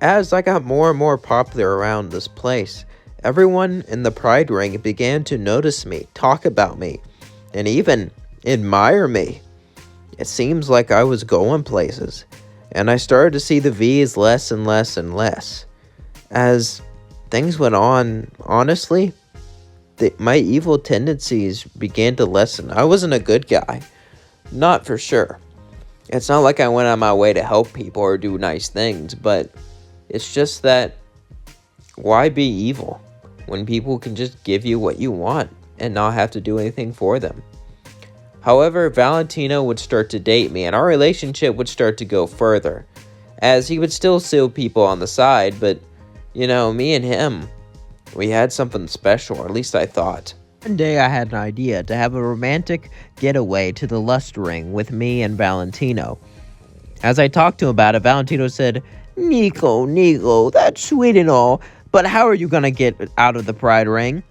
As I got more and more popular around this place, everyone in the Pride Ring began to notice me, talk about me, and even admire me. It seems like I was going places, and I started to see the V's less and less and less. As things went on, honestly, my evil tendencies began to lessen. I wasn't a good guy, not for sure. It's not like I went on my way to help people or do nice things, but it's just that why be evil when people can just give you what you want and not have to do anything for them? However, Valentino would start to date me, and our relationship would start to go further, as he would still see people on the side, but, me and him, we had something special, or at least I thought. One day I had an idea to have a romantic getaway to the Lust Ring with me and Valentino. As I talked to him about it, Valentino said, Nico, that's sweet and all, but how are you gonna get out of the Pride Ring?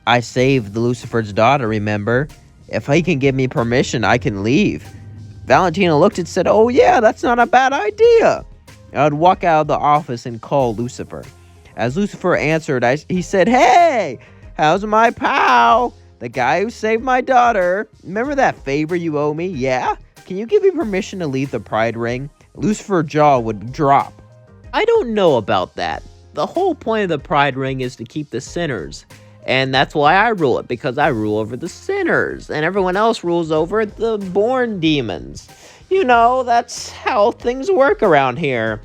I saved Lucifer's daughter, remember? If he can give me permission, I can leave. Valentino looked and said, oh yeah, that's not a bad idea. I would walk out of the office and call Lucifer. As Lucifer answered, he said, hey, how's my pal? The guy who saved my daughter. Remember that favor you owe me? Yeah? Can you give me permission to leave the Pride Ring? Lucifer's jaw would drop. I don't know about that. The whole point of the Pride Ring is to keep the sinners. And that's why I rule it, because I rule over the sinners. And everyone else rules over the born demons. That's how things work around here.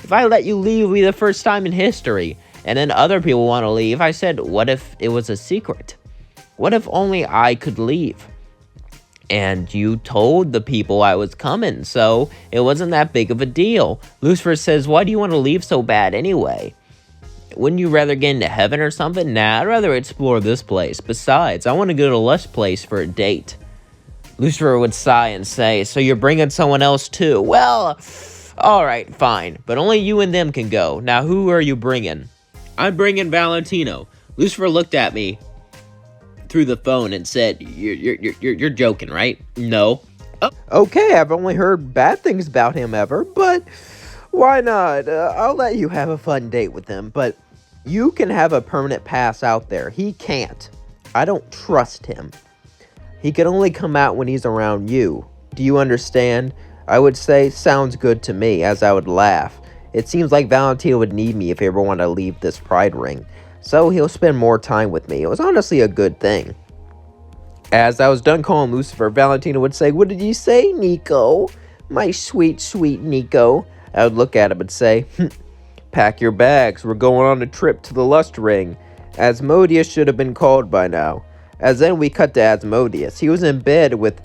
If I let you leave, it'll be the first time in history. And then other people want to leave. I said, what if it was a secret? What if only I could leave? And you told the people I was coming, so it wasn't that big of a deal. Lucifer says, why do you want to leave so bad anyway? Wouldn't you rather get into heaven or something? Nah, I'd rather explore this place. Besides, I want to go to Lust Place for a date. Lucifer would sigh and say, so you're bringing someone else too? Well, alright, fine, but only you and them can go. Now, who are you bringing? I'm bringing Valentino. Lucifer looked at me through the phone and said, you're joking, right? No. Oh. Okay, I've only heard bad things about him ever, but why not? I'll let you have a fun date with him, but you can have a permanent pass out there. He can't. I don't trust him. He can only come out when he's around you. Do you understand? I would say, sounds good to me, as I would laugh. It seems like Valentino would need me if he ever wanted to leave this Pride Ring, so he'll spend more time with me. It was honestly a good thing. As I was done calling Lucifer, Valentino would say, what did you say, Nico? My sweet, sweet Nico. I would look at him and say, pack your bags, we're going on a trip to the Lust Ring. Asmodeus should have been called by now. As then we cut to Asmodeus. He was in bed with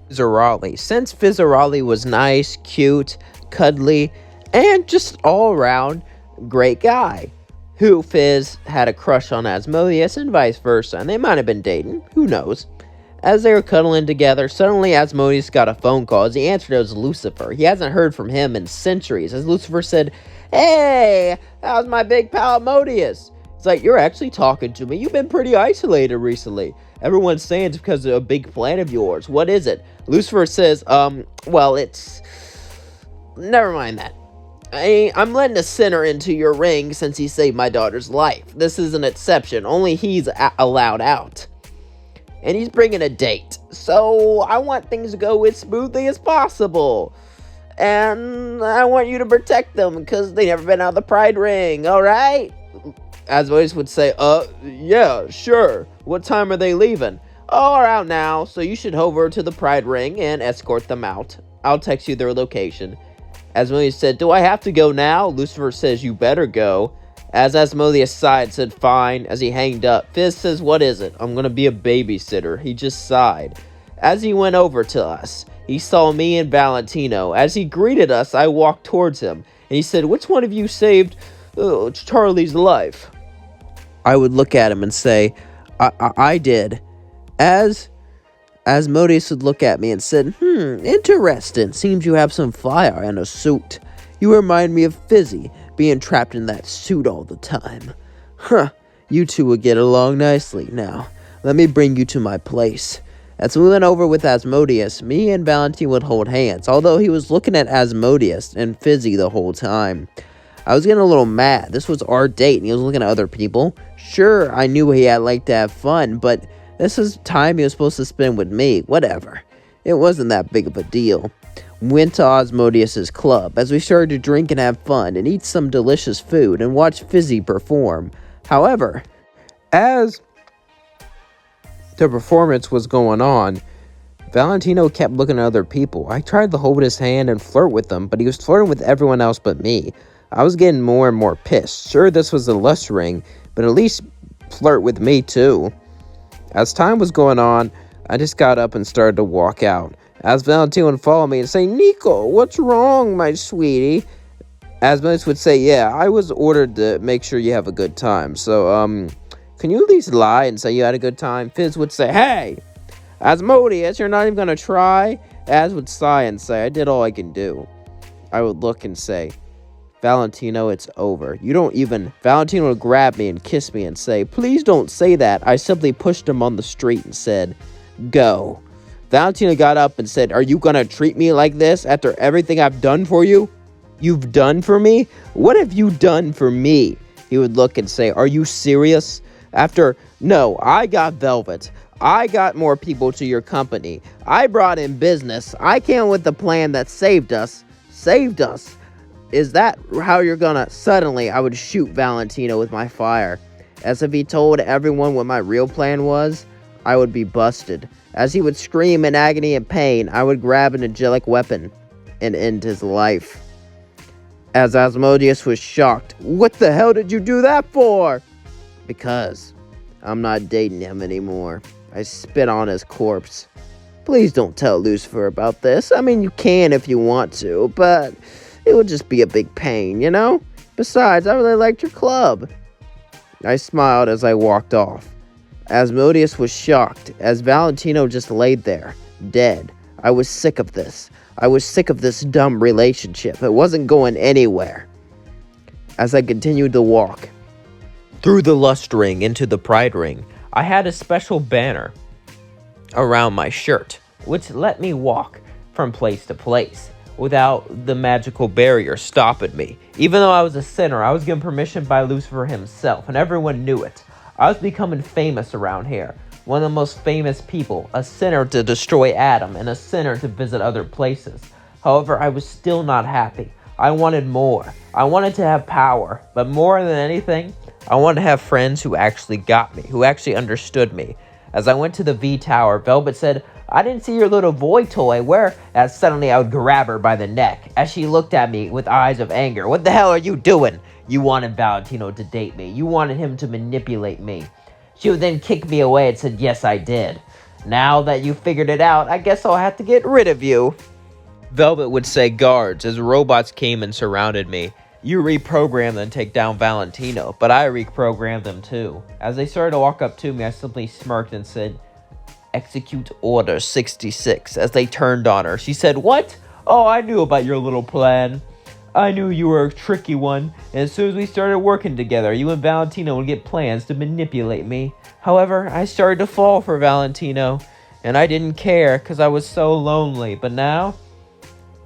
Fizzarali. Since Fizzarali was nice, cute, cuddly, and just all around great guy, who Fizz had a crush on Asmodeus and vice versa, and they might have been dating, who knows. As they were cuddling together, suddenly Asmodeus got a phone call. As he answered, it was Lucifer. He hasn't heard from him in centuries. As Lucifer said, hey, how's my big pal Asmodeus? It's like, you're actually talking to me. You've been pretty isolated recently. Everyone's saying it's because of a big plan of yours. What is it? Lucifer says, well, it's... Never mind that. I'm letting a sinner into your ring since he saved my daughter's life. This is an exception. Only he's allowed out. And he's bringing a date. So I want things to go as smoothly as possible. And I want you to protect them because they never been out of the Pride Ring, alright? Asmodeus would say, yeah, sure. What time are they leaving? Oh, around now, so you should hover to the Pride Ring and escort them out. I'll text you their location. Asmodeus said, do I have to go now? Lucifer says, you better go. As Asmodeus sighed, said, fine. As he hanged up, Fizz says, what is it? I'm gonna be a babysitter. He just sighed. As he went over to us, he saw me and Valentino. As he greeted us, I walked towards him, and he said, which one of you saved Charlie's life? I would look at him and say, I did. As Asmodeus would look at me and said, interesting. Seems you have some fire and a suit. You remind me of Fizzy, being trapped in that suit all the time. You two would get along nicely. Now, let me bring you to my place. As we went over with Asmodeus, me and Valentine would hold hands, although he was looking at Asmodeus and Fizzy the whole time. I was getting a little mad. This was our date, and he was looking at other people. Sure, I knew he had liked to have fun, but this was time he was supposed to spend with me. Whatever. It wasn't that big of a deal. Went to Osmodius's club as we started to drink and have fun and eat some delicious food and watch Fizzy perform. However, as the performance was going on, Valentino kept looking at other people. I tried to hold his hand and flirt with him, but he was flirting with everyone else but me. I was getting more and more pissed. Sure, this was a lust ring, but at least flirt with me too. As time was going on, I just got up and started to walk out. As Valentino would follow me and say, "Nico, what's wrong, my sweetie?" Asmodeus would say, "Yeah, I was ordered to make sure you have a good time. So, can you at least lie and say you had a good time?" Fizz would say, "Hey, Asmodeus, you're not even gonna try?" Az would sigh and say, "I did all I can do." I would look and say, "Valentino, it's over. You don't even..." Valentino would grab me and kiss me and say, "Please don't say that." I simply pushed him on the street and said, "Go." Valentino got up and said, "Are you gonna treat me like this after everything I've done for you?" "You've done for me? What have you done for me?" He would look and say, "Are you serious? No, I got Velvet. I got more people to your company. I brought in business. I came with the plan that saved us. Saved us. Is that how you're gonna..." Suddenly, I would shoot Valentino with my fire. As if he told everyone what my real plan was, I would be busted. As he would scream in agony and pain, I would grab an angelic weapon and end his life. As Asmodeus was shocked, "What the hell did you do that for?" "Because I'm not dating him anymore." I spit on his corpse. "Please don't tell Lucifer about this. I mean, you can if you want to, but it would just be a big pain, you know? Besides, I really liked your club." I smiled as I walked off. Asmodeus was shocked, as Valentino just laid there, dead. I was sick of this. I was sick of this dumb relationship. It wasn't going anywhere. As I continued to walk through the lust ring into the pride ring, I had a special banner around my shirt, which let me walk from place to place without the magical barrier stopping me. Even though I was a sinner, I was given permission by Lucifer himself, and everyone knew it. I was becoming famous around here. One of the most famous people, a sinner to destroy Adam, and a sinner to visit other places. However, I was still not happy. I wanted more. I wanted to have power, but more than anything, I wanted to have friends who actually got me, who actually understood me. As I went to the V Tower, Velvet said, "I didn't see your little boy toy, where?" As suddenly I would grab her by the neck, as she looked at me with eyes of anger. "What the hell are you doing? You wanted Valentino to date me. You wanted him to manipulate me." She would then kick me away and said, "Yes, I did. Now that you figured it out, I guess I'll have to get rid of you." Velvet would say, "Guards," as robots came and surrounded me. "You reprogram them and take down Valentino," but I reprogrammed them too. As they started to walk up to me, I simply smirked and said, "Execute Order 66. As they turned on her, she said, "What? Oh, I knew about your little plan. I knew you were a tricky one, and as soon as we started working together, you and Valentino would get plans to manipulate me." However, I started to fall for Valentino, and I didn't care because I was so lonely. But now,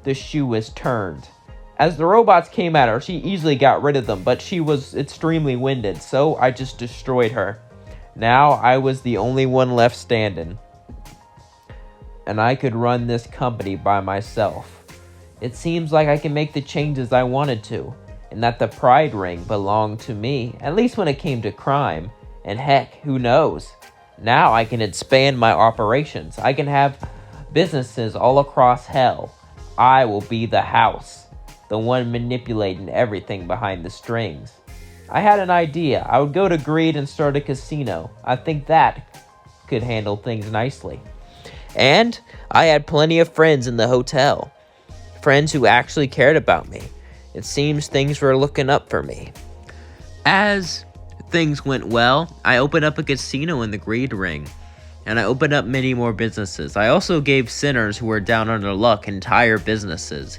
the shoe is turned. As the robots came at her, she easily got rid of them, but she was extremely winded, so I just destroyed her. Now I was the only one left standing, and I could run this company by myself. It seems like I can make the changes I wanted to, and that the pride ring belonged to me, at least when it came to crime. And heck, who knows? Now I can expand my operations. I can have businesses all across hell. I will be the house, the one manipulating everything behind the strings. I had an idea. I would go to Greed and start a casino. I think that could handle things nicely. And I had plenty of friends in the hotel. Friends who actually cared about me. It seems things were looking up for me. As things went well, I opened up a casino in the Greed Ring, and I opened up many more businesses. I also gave sinners who were down on their luck entire businesses.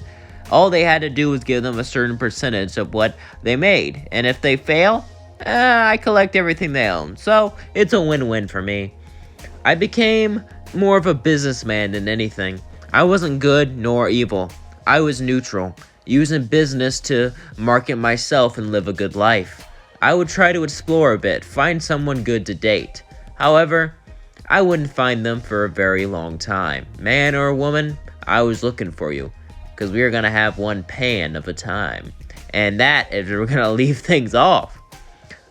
All they had to do was give them a certain percentage of what they made, and if they fail, I collect everything they own. So it's a win-win for me. I became more of a businessman than anything. I wasn't good nor evil. I was neutral. use in business to market myself and live a good life. I would try to explore a bit, find someone good to date. However, I wouldn't find them for a very long time. Man or woman, I was looking for you, because we are going to have one pan of a time. And that is we're going to leave things off.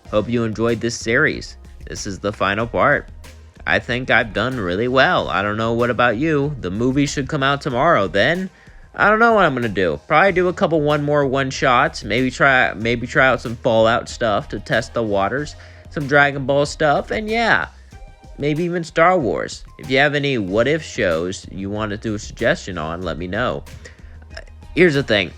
Hope you enjoyed this series. This is the final part. I think I've done really well. I don't know what about you. The movie should come out tomorrow. Then I don't know what I'm gonna do. Probably do a couple more one-shots. Maybe try out some Fallout stuff to test the waters. Some Dragon Ball stuff, and yeah, maybe even Star Wars. If you have any what-if shows you want to do a suggestion on, let me know. Here's the thing.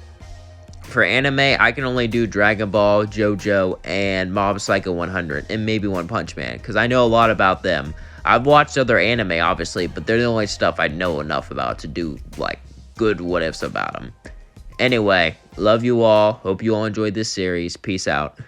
For anime, I can only do Dragon Ball, JoJo, and Mob Psycho 100, and maybe One Punch Man, because I know a lot about them. I've watched other anime, obviously, but they're the only stuff I know enough about to do, like, good what-ifs about them. Anyway, love you all. Hope you all enjoyed this series. Peace out.